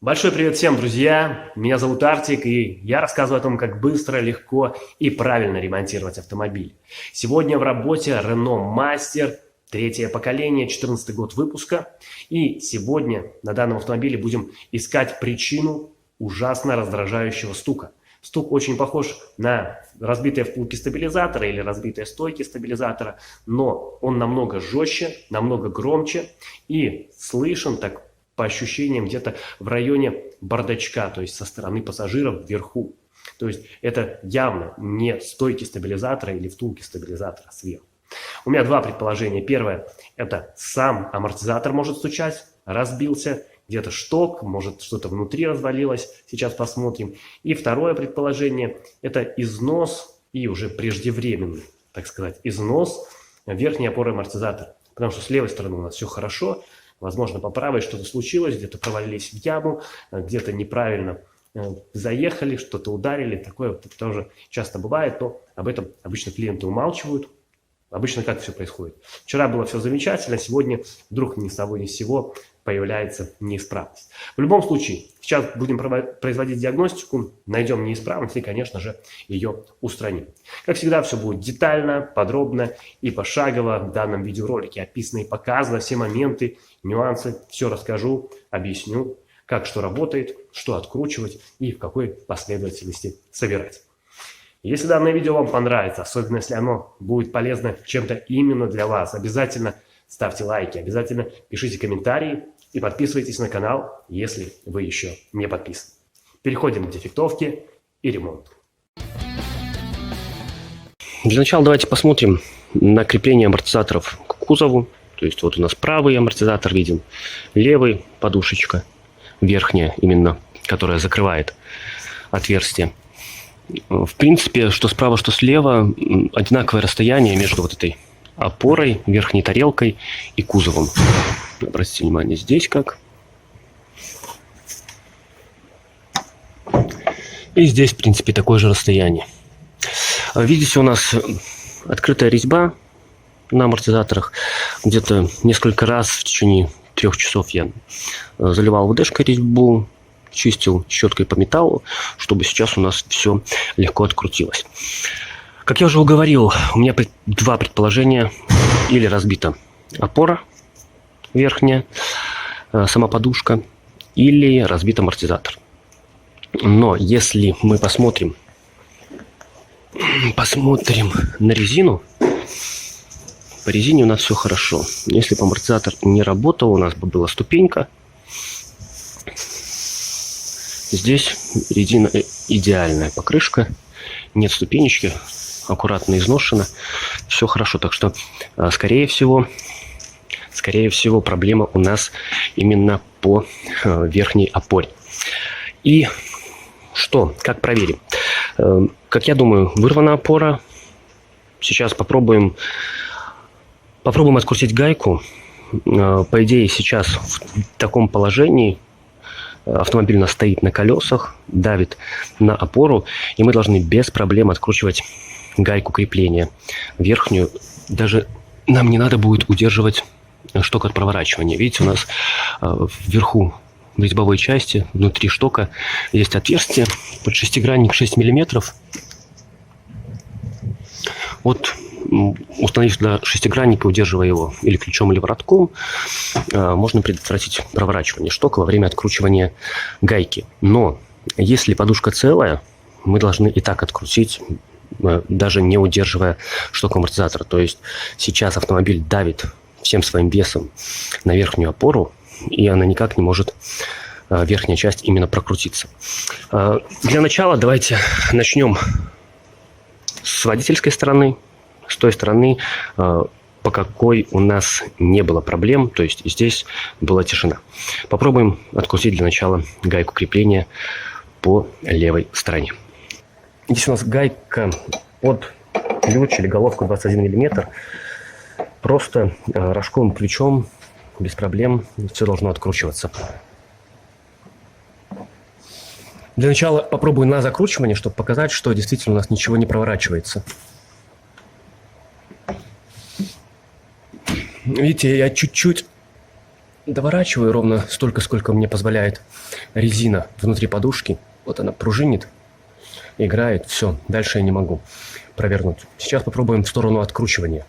Большой привет всем, друзья! Меня зовут Артик, и я рассказываю о том, как быстро, легко и правильно ремонтировать автомобиль. Сегодня в работе Renault Master, третье поколение, 14 год выпуска. И сегодня на данном автомобиле будем искать причину ужасно раздражающего стука. Стук очень похож на разбитые втулки стабилизатора или разбитые стойки стабилизатора, но он намного жестче, намного громче и слышен так по ощущениям где-то в районе бардачка, то есть со стороны пассажиров вверху. То есть это явно не стойки стабилизатора или втулки стабилизатора сверху. У меня два предположения. Первое – это сам амортизатор может стучать, разбился, где-то шток, может что-то внутри развалилось, сейчас посмотрим. И второе предположение – это износ и уже преждевременный, так сказать, износ верхней опоры амортизатора. Потому что с левой стороны у нас все хорошо, возможно, по правой что-то случилось, где-то провалились в яму, где-то неправильно заехали, что-то ударили. Такое тоже часто бывает, но об этом обычно клиенты умалчивают. Обычно как все происходит? Вчера было все замечательно, сегодня вдруг ни с того ни с сего появляется неисправность. В любом случае, сейчас будем производить диагностику, найдем неисправность и, конечно же, ее устраним. Как всегда, все будет детально, подробно и пошагово в данном видеоролике. Описано и показано все моменты, нюансы, все расскажу, объясню, как что работает, что откручивать и в какой последовательности собирать. Если данное видео вам понравится, особенно если оно будет полезно чем-то именно для вас, обязательно ставьте лайки, обязательно пишите комментарии и подписывайтесь на канал, если вы еще не подписаны. Переходим к дефектовке и ремонту. Для начала давайте посмотрим на крепление амортизаторов к кузову. То есть вот у нас правый амортизатор виден, левый подушечка, верхняя именно, которая закрывает отверстие. В принципе, что справа, что слева, одинаковое расстояние между вот этой опорой, верхней тарелкой и кузовом. Обратите внимание, здесь как. И здесь, в принципе, такое же расстояние. Видите, у нас открытая резьба на амортизаторах. Где-то несколько раз в течение 3 часов я заливал ВДшкой резьбу, чистил щеткой по металлу, чтобы сейчас у нас все легко открутилось. Как я уже говорил, у меня два предположения. Или разбита опора верхняя, сама подушка, или разбит амортизатор. Но если мы посмотрим на резину, по резине у нас все хорошо. Если бы амортизатор не работал, у нас бы была ступенька. Здесь резина идеальная, покрышка, нет ступенечки, аккуратно изношена, все хорошо. Так что, скорее всего, проблема у нас именно по верхней опоре. И что, как проверим? Как я думаю, вырвана опора. Сейчас попробуем открутить гайку. По идее, сейчас в таком положении автомобиль у нас стоит на колесах, давит на опору, и мы должны без проблем откручивать гайку крепления верхнюю. Даже нам не надо будет удерживать шток от проворачивания. Видите, у нас вверху в резьбовой части, внутри штока есть отверстие под шестигранник 6 мм. Вот, установив сюда шестигранник и удерживая его или ключом, или воротком, можно предотвратить проворачивание штока во время откручивания гайки. Но если подушка целая, мы должны и так открутить, даже не удерживая шток амортизатора. То есть сейчас автомобиль давит всем своим весом на верхнюю опору, и она никак не может, верхняя часть, именно прокрутиться. Для начала давайте начнем с водительской стороны, с той стороны, по какой у нас не было проблем, то есть здесь была тишина. Попробуем открутить для начала гайку крепления по левой стороне. Здесь у нас гайка под ключ или головку 21 мм. Просто рожковым ключом, без проблем, все должно откручиваться. Для начала попробую на закручивание, чтобы показать, что действительно у нас ничего не проворачивается. Видите, я чуть-чуть доворачиваю ровно столько, сколько мне позволяет резина внутри подушки. Вот она пружинит, играет, все, дальше я не могу провернуть. Сейчас попробуем в сторону откручивания.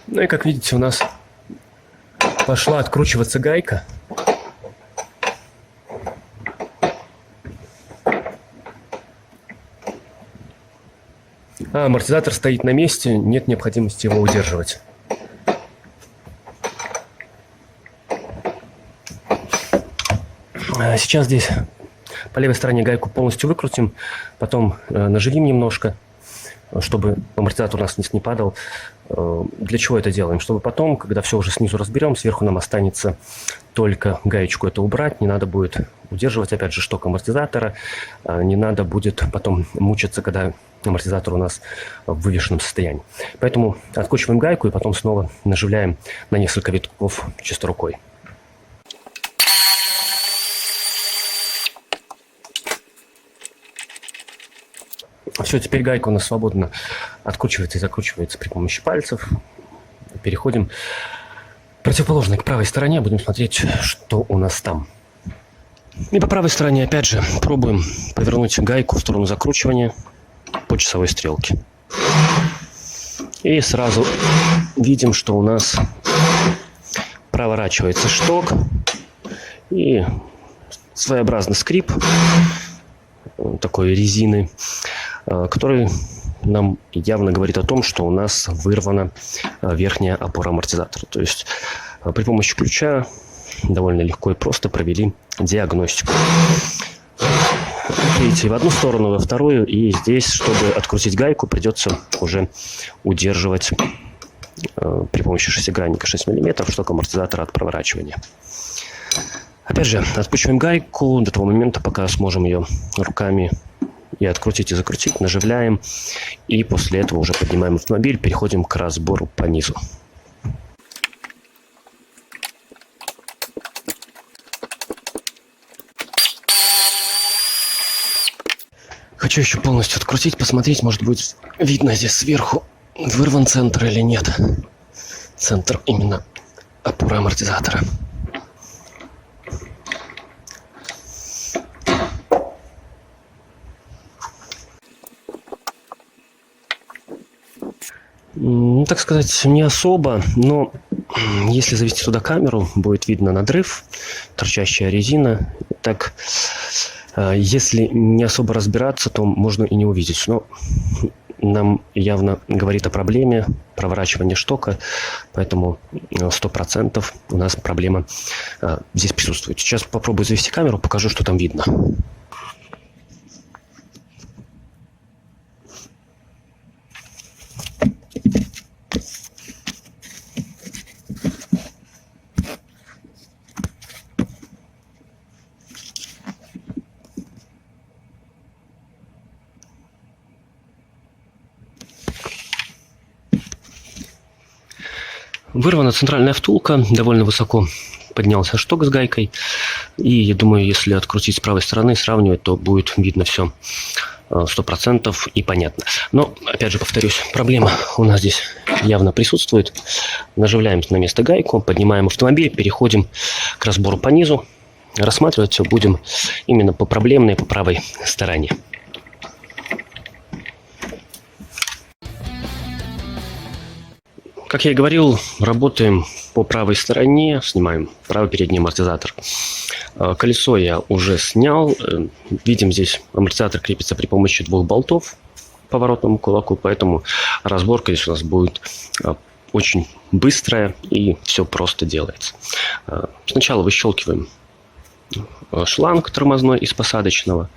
Ну и как видите, у нас пошла откручиваться гайка. А амортизатор стоит на месте, нет необходимости его удерживать. Сейчас здесь по левой стороне гайку полностью выкрутим, потом наживим немножко, чтобы амортизатор у нас вниз не падал. Для чего это делаем? Чтобы потом, когда все уже снизу разберем, сверху нам останется только гаечку это убрать. Не надо будет удерживать, опять же, шток амортизатора. Не надо будет потом мучиться, когда амортизатор у нас в вывешенном состоянии. Поэтому откручиваем гайку и потом снова наживляем на несколько витков чисто рукой. Все, теперь гайка у нас свободно откручивается и закручивается при помощи пальцев. Переходим к противоположной, к правой стороне. Будем смотреть, что у нас там. И по правой стороне, опять же, пробуем повернуть гайку в сторону закручивания по часовой стрелке. И сразу видим, что у нас проворачивается шток. И своеобразный скрип такой резины, который нам явно говорит о том, что у нас вырвана верхняя опора амортизатора. То есть при помощи ключа довольно легко и просто провели диагностику. Видите, в одну сторону, во вторую, и здесь, чтобы открутить гайку, придется уже удерживать при помощи шестигранника 6 мм шток амортизатора от проворачивания. Опять же, откручиваем гайку до того момента, пока сможем ее руками и открутить, и закрутить, наживляем. И после этого уже поднимаем автомобиль, переходим к разбору по низу. Хочу еще полностью открутить, посмотреть, может быть, видно здесь сверху, вырван центр или нет. Центр именно опоры амортизатора. Ну, так сказать, не особо, но если завести туда камеру, будет видно надрыв, торчащая резина. Так, если не особо разбираться, то можно и не увидеть. Но нам явно говорит о проблеме проворачивания штока, поэтому 100% у нас проблема здесь присутствует. Сейчас попробую завести камеру, покажу, что там видно. Вырвана центральная втулка, довольно высоко поднялся шток с гайкой. И я думаю, если открутить с правой стороны, сравнивать, то будет видно все 100% и понятно. Но, опять же, повторюсь, проблема у нас здесь явно присутствует. Наживляем на место гайку, поднимаем автомобиль, переходим к разбору по низу. Рассматривать все будем именно по проблемной, по правой стороне. Как я и говорил, работаем по правой стороне, снимаем правый передний амортизатор. Колесо я уже снял. Видим, здесь амортизатор крепится при помощи 2 болтов к поворотному кулаку, поэтому разборка здесь у нас будет очень быстрая и все просто делается. Сначала выщелкиваем шланг тормозной из посадочного,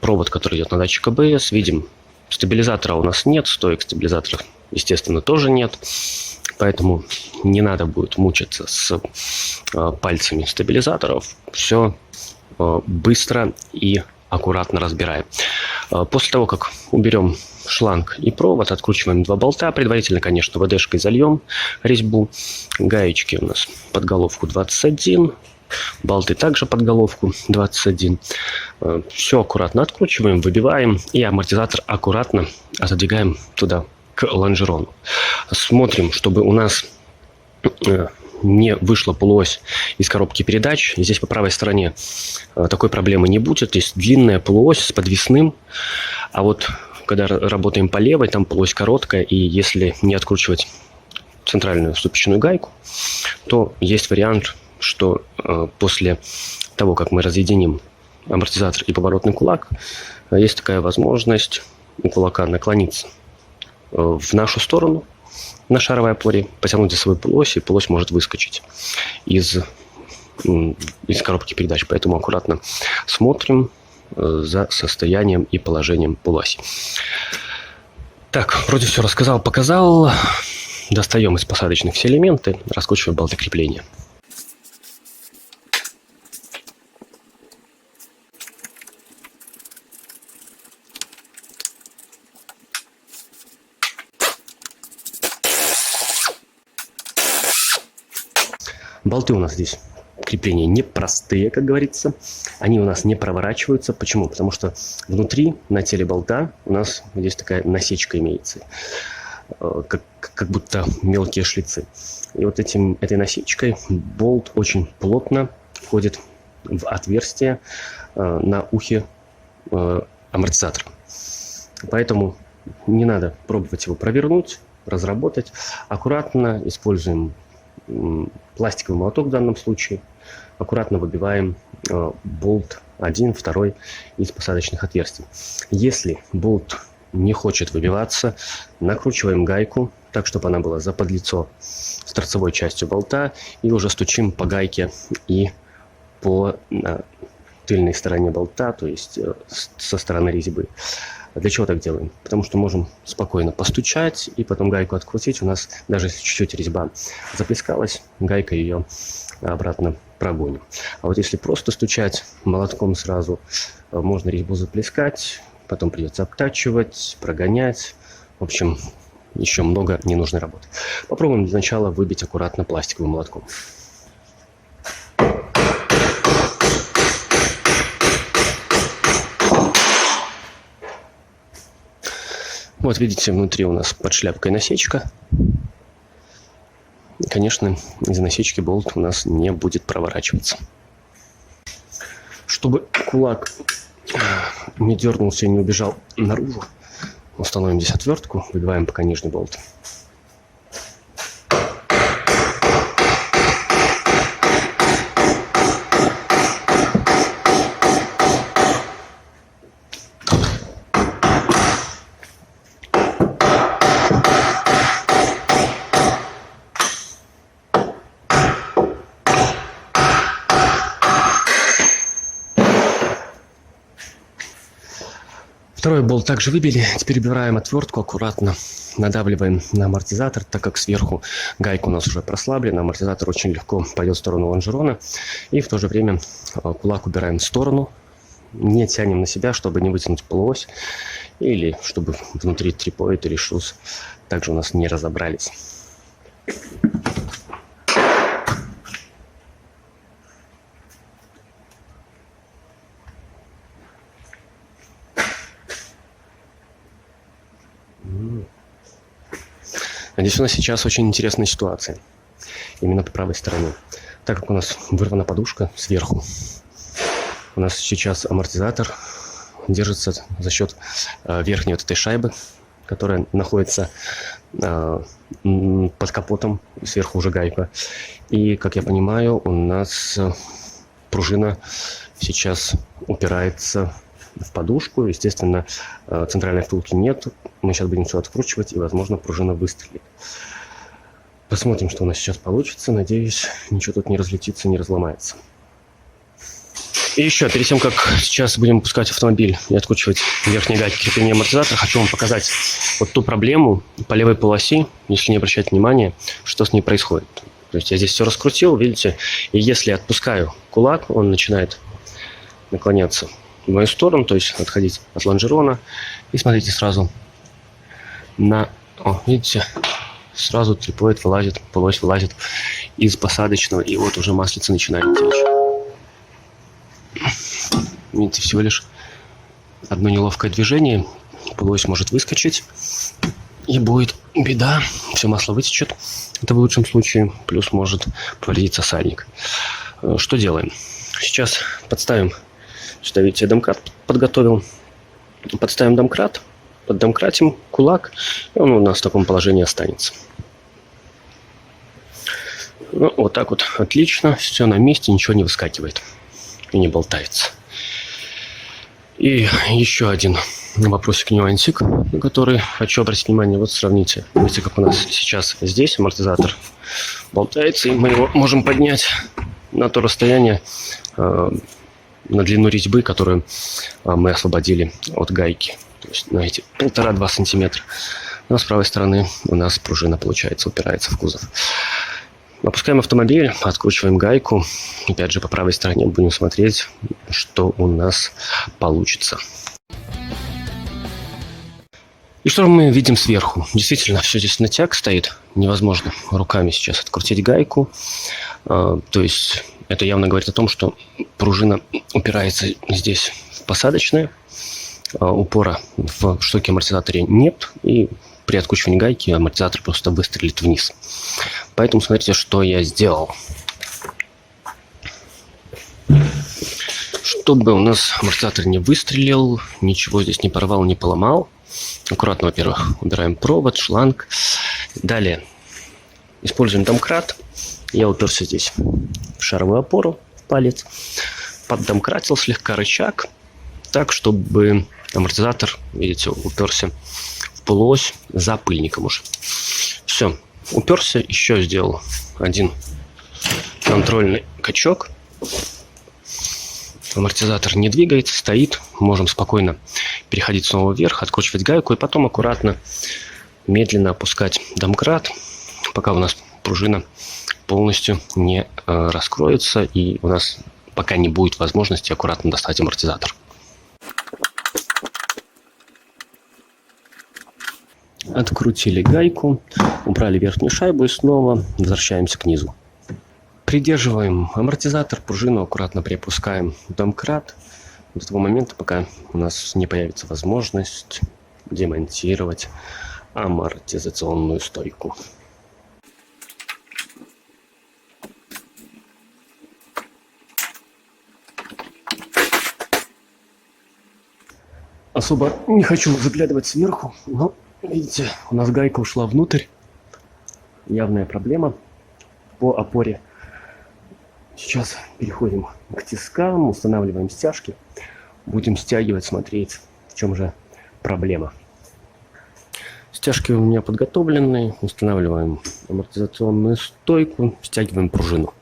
провод, который идет на датчик АБС. Видим, стабилизатора у нас нет, стоек стабилизатора, естественно, тоже нет, поэтому не надо будет мучиться с пальцами стабилизаторов. Все быстро и аккуратно разбираем. После того, как уберем шланг и провод, откручиваем 2 болта. Предварительно, конечно, ВДшкой зальем резьбу. Гаечки у нас под головку 21. Болты также под головку 21. Все аккуратно откручиваем, выбиваем и амортизатор аккуратно отодвигаем туда к лонжерону. Смотрим, чтобы у нас не вышла полуось из коробки передач. И здесь по правой стороне такой проблемы не будет. Здесь длинная полуось с подвесным. А вот когда работаем по левой, там полуось короткая. И если не откручивать центральную ступичную гайку, то есть вариант, что после того, как мы разъединим амортизатор и поворотный кулак, есть такая возможность у кулака наклониться в нашу сторону на шаровой опоре, потянуть за свою полуось, и полуось может выскочить из коробки передач. Поэтому аккуратно смотрим за состоянием и положением полуоси. Так, вроде все рассказал, показал. Достаем из посадочных все элементы, раскручиваем болты крепления. Болты у нас здесь крепления непростые, как говорится. Они у нас не проворачиваются. Почему? Потому что внутри, на теле болта, у нас здесь такая насечка имеется. Как будто мелкие шлицы. И вот этой насечкой болт очень плотно входит в отверстие на ухе амортизатора. Поэтому не надо пробовать его провернуть, разработать. Аккуратно используем пластиковый молоток в данном случае. Аккуратно выбиваем болт 1, 2 из посадочных отверстий. Если болт не хочет выбиваться, накручиваем гайку так, чтобы она была за подлицо с торцевой частью болта, и уже стучим по гайке и по тыльной стороне болта, то есть со стороны резьбы. Для чего так делаем? Потому что можем спокойно постучать и потом гайку открутить. У нас даже если чуть-чуть резьба заплескалась, гайка ее обратно прогоним. А вот если просто стучать молотком сразу, можно резьбу заплескать, потом придется обтачивать, прогонять. В общем, еще много ненужной работы. Попробуем для начала выбить аккуратно пластиковым молотком. Вот видите, внутри у нас под шляпкой насечка. И, конечно, из насечки болт у нас не будет проворачиваться. Чтобы кулак не дернулся и не убежал наружу, установим здесь отвертку, выбиваем пока нижний болт. Второй болт также выбили. Теперь убираем отвертку, аккуратно надавливаем на амортизатор, так как сверху гайка у нас уже прослаблена. Амортизатор очень легко пойдет в сторону лонжерона. И в то же время кулак убираем в сторону. Не тянем на себя, чтобы не вытянуть полуось. Или чтобы внутри трипоид или шуз также у нас не разобрались. Здесь у нас сейчас очень интересная ситуация. Именно по правой стороне. Так как у нас вырвана подушка сверху, у нас сейчас амортизатор держится за счет верхней вот этой шайбы, которая находится под капотом, сверху уже гайка. И, как я понимаю, у нас пружина сейчас упирается в подушку. Естественно, центральной втулки нет. Мы сейчас будем все откручивать, и, возможно, пружина выстрелит. Посмотрим, что у нас сейчас получится. Надеюсь, ничего тут не разлетится, не разломается. И еще, перед тем, как сейчас будем пускать автомобиль и откручивать верхние гайки крепления амортизатора, хочу вам показать вот ту проблему по левой полосе, если не обращать внимания, что с ней происходит. То есть я здесь все раскрутил, видите, и если отпускаю кулак, он начинает наклоняться в мою сторону, то есть отходить от лонжерона. И смотрите сразу на... О, видите, сразу трипоид вылазит, полуось вылазит из посадочного, и вот уже маслица начинает течь. Видите, всего лишь одно неловкое движение, полуось может выскочить, и и будет беда. Все масло вытечет. Это в лучшем случае. Плюс может повредиться сальник. Что делаем? Сейчас подставим. Сюда, видите, я домкрат подготовил. Подставим домкрат. Поддомкратим кулак. И он у нас в таком положении останется. Ну, вот так вот. Отлично. Все на месте. Ничего не выскакивает. И не болтается. И еще один вопросик, нюансик, на который хочу обратить внимание. Вот сравните. Видите, как у нас сейчас здесь амортизатор болтается. И мы его можем поднять на то расстояние, на длину резьбы, которую мы освободили от гайки. То есть на эти 1,5-2 сантиметра. Но с правой стороны у нас пружина, получается, упирается в кузов. Опускаем автомобиль, откручиваем гайку. Опять же, по правой стороне будем смотреть, что у нас получится. И что мы видим сверху? Действительно, все здесь натяг стоит. Невозможно руками сейчас открутить гайку. То есть это явно говорит о том, что пружина упирается здесь в посадочное. Упора в штоке амортизаторе нет. И при откручивании гайки амортизатор просто выстрелит вниз. Поэтому смотрите, что я сделал. Чтобы у нас амортизатор не выстрелил, ничего здесь не порвал, не поломал. Аккуратно, во-первых, убираем провод, шланг. Далее используем домкрат. Я уперся здесь в шаровую опору, в палец. Поддомкратил слегка рычаг, так, чтобы амортизатор, видите, уперся в полуось за пыльником уже. Все, уперся, еще сделал один контрольный качок. Амортизатор не двигается, стоит. Можем спокойно переходить снова вверх, откручивать гайку и потом аккуратно, медленно опускать домкрат, пока у нас пружина полностью не раскроется и у нас пока не будет возможности аккуратно достать амортизатор. Открутили гайку, убрали верхнюю шайбу и снова возвращаемся к низу. Придерживаем амортизатор, пружину аккуратно приопускаем домкрат до того момента, пока у нас не появится возможность демонтировать амортизационную стойку. Особо не хочу заглядывать сверху, но видите, у нас гайка ушла внутрь. Явная проблема по опоре. Сейчас переходим к тискам, устанавливаем стяжки. Будем стягивать, смотреть, в чем же проблема. Стяжки у меня подготовлены. Устанавливаем амортизационную стойку, стягиваем пружину.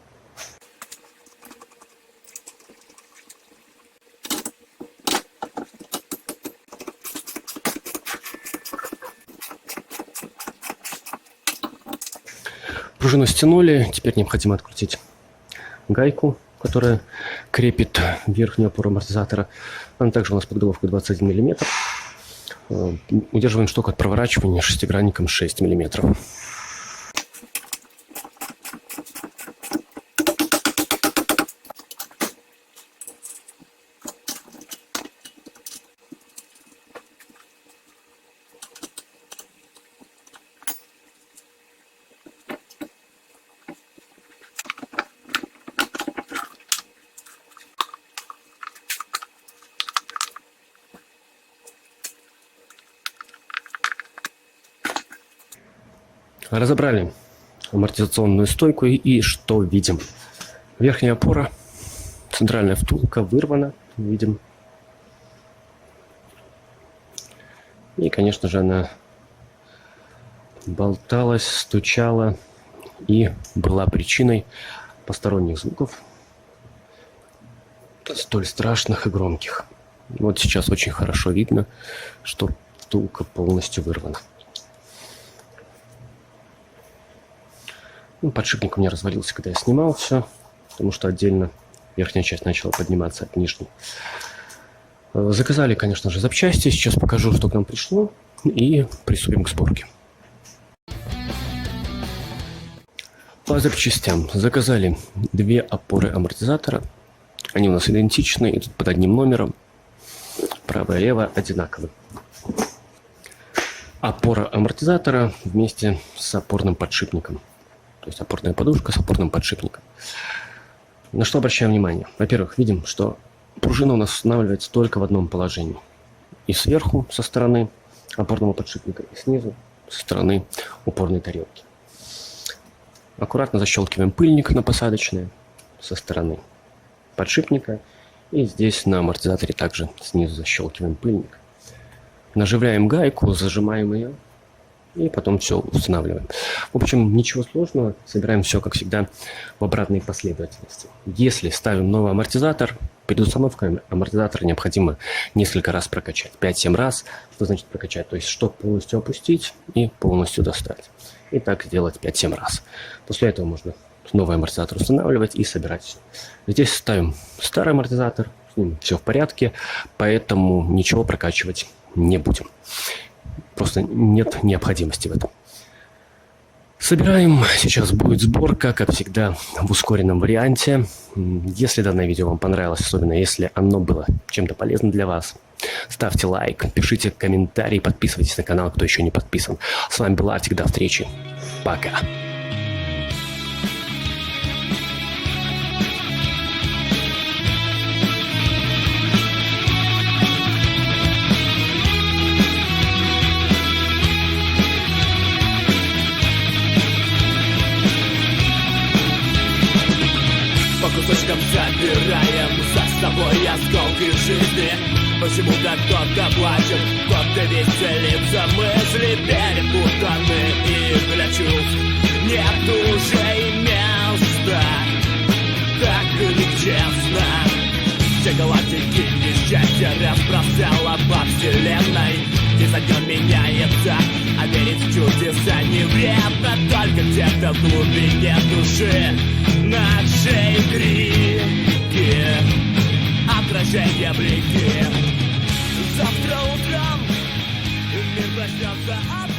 Пружину стянули, теперь необходимо открутить гайку, которая крепит верхнюю опору амортизатора. Она также у нас под головкой 21 мм. Удерживаем шток от проворачивания шестигранником 6 мм. Разобрали амортизационную стойку и что видим? Верхняя опора, центральная втулка вырвана, видим. И, конечно же, она болталась, стучала и была причиной посторонних звуков, столь страшных и громких. Вот сейчас очень хорошо видно, что втулка полностью вырвана. Подшипник у меня развалился, когда я снимал все, потому что отдельно верхняя часть начала подниматься от нижней. Заказали, конечно же, запчасти. Сейчас покажу, что к нам пришло, и приступим к сборке. По запчастям заказали две опоры амортизатора. Они у нас идентичны, идут под одним номером. Правая и левая одинаковые. опора амортизатора вместе с опорным подшипником. То есть опорная подушка с опорным подшипником. На что обращаем внимание? Во-первых, видим, что пружина у нас устанавливается только в одном положении. И сверху, со стороны опорного подшипника, и снизу, со стороны упорной тарелки. Аккуратно защелкиваем пыльник на посадочное со стороны подшипника. И здесь на амортизаторе также снизу защелкиваем пыльник. Наживляем гайку, зажимаем ее и потом все устанавливаем. В общем, ничего сложного. Собираем все, как всегда, в обратной последовательности. Если ставим новый амортизатор, перед установкой амортизатора необходимо несколько раз прокачать. 5-7 раз. Что значит прокачать? То есть шток полностью опустить и полностью достать. И так делать 5-7 раз. После этого можно новый амортизатор устанавливать и собирать все. Здесь ставим старый амортизатор, с ним все в порядке, поэтому ничего прокачивать не будем. Просто нет необходимости в этом. Собираем. Сейчас будет сборка, как всегда, в ускоренном варианте. Если данное видео вам понравилось, особенно если оно было чем-то полезным для вас, ставьте лайк, пишите комментарии, подписывайтесь на канал, кто еще не подписан. С вами был Артик, до встречи. Пока. По кусочкам забираем за собой осколки жизни. Почему-то кто-то плачет, кто-то веселится. Мысли перепутаны и для чувств нет уже и места. Так и нечестно. Все галактики несчастья разбросала по вселенной. День за днем меняется, а верить в чудеса не вредно. Только где-то в глубине души нашей крики, отражение блики. Завтра утром мир проснется от